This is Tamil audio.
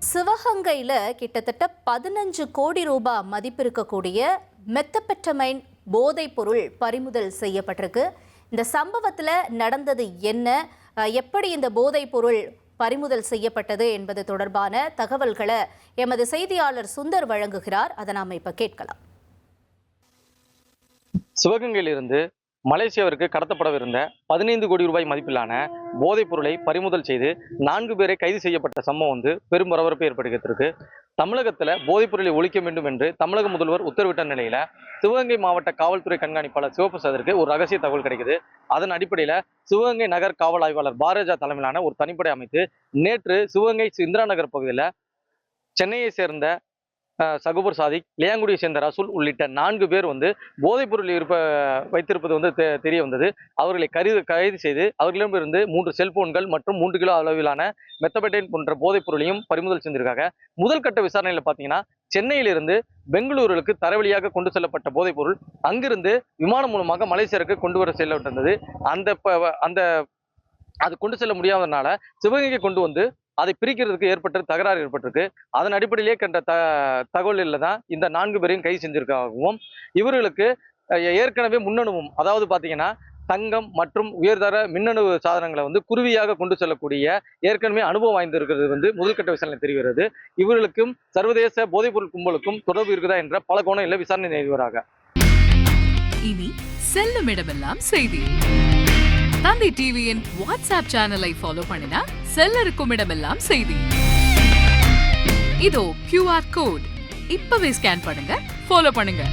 சிவகங்கையில் கிட்டத்தட்ட 15 கோடி ரூபாய் மதிப்பு இருக்கக்கூடிய மெத்தபெட்டமைன் போதைப் பொருள் பறிமுதல் செய்யப்பட்டிருக்கு. இந்த சம்பவத்தில் நடந்தது என்ன, எப்படி இந்த போதைப் பொருள் பறிமுதல் செய்யப்பட்டது என்பது தொடர்பான தகவல்களை எமது செய்தியாளர் சுந்தர் வழங்குகிறார். அதை நாம் இப்ப கேட்கலாம். சிவகங்கையிலிருந்து மலேசியாவிற்கு கடத்தப்படவிருந்த 15 கோடி ரூபாய் மதிப்பிலான போதைப் பொருளை பறிமுதல் செய்து 4 பேரை கைது செய்யப்பட்ட சம்பவம் பெரும் பரபரப்பை ஏற்படுத்தியிருக்கு. தமிழகத்தில் போதைப் பொருளை ஒழிக்க வேண்டும் என்று தமிழக முதல்வர் உத்தரவிட்ட நிலையில சிவகங்கை மாவட்ட காவல்துறை கண்காணிப்பாளர் சிவபிரசாதிற்கு ஒரு ரகசிய தகவல் கிடைக்குது. அதன் அடிப்படையில சிவகங்கை நகர் காவல் ஆய்வாளர் பாரஜா தலைமையிலான ஒரு தனிப்படை அமைத்து நேற்று சிவகங்கை இந்திரா நகர் பகுதியில் சென்னையை சேர்ந்த சகுபர் சாதிக், லியாங்குடியை சேர்ந்த ரசூல் உள்ளிட்ட 4 பேர் போதைப் பொருள் வைத்திருப்பது தெரிய வந்தது. அவர்களை கைது செய்து அவர்களிடமிருந்து 3 செல்போன்கள் மற்றும் 3 கிலோ அளவிலான மெத்தபெட்டைன் போன்ற போதைப் பொருளையும் பறிமுதல் செஞ்சிருக்காங்க. முதல் கட்ட விசாரணையில் பார்த்தீங்கன்னா சென்னையிலிருந்து பெங்களூருக்கு தரவழியாக கொண்டு செல்லப்பட்ட போதைப் பொருள் அங்கிருந்து விமானம் மூலமாக மலேசியாவுக்கு கொண்டு வர செல்லப்பட்டிருந்தது. அது கொண்டு செல்ல முடியாததுனால சிவகங்கைக்கு கொண்டு அதை பிரிக்கிறதுக்கு தகராறு ஏற்பட்டிருக்கு. அதன் அடிப்படையிலே கண்ட தகவலில் தான் இந்த 4 பேரையும் கைது செஞ்சிருக்காகவும் இவர்களுக்கு ஏற்கனவே முன்னணுவும், அதாவது பார்த்தீங்கன்னா தங்கம் மற்றும் உயர்தர மின்னணு சாதனங்களை குருவியாக கொண்டு செல்லக்கூடிய ஏற்கனவே அனுபவம் வாய்ந்திருக்கிறது முதல்கட்ட விசாரணை தெரிகிறது. இவர்களுக்கும் சர்வதேச போதைப்பொருள் கும்பலுக்கும் தொடர்பு இருக்குதா என்ற பல கோணங்களில் விசாரணை செய்வாராக. இனி செல்லும் இடமெல்லாம் செய்தி. தந்தி டிவியின் வாட்ஸ்அப் சேனலை ஃபாலோ பண்ணினா செல்லருக்கும் இடமெல்லாம் செய்தி. இதோ QR கோட் இப்பவே ஸ்கேன் பண்ணுங்க, ஃபாலோ பண்ணுங்க.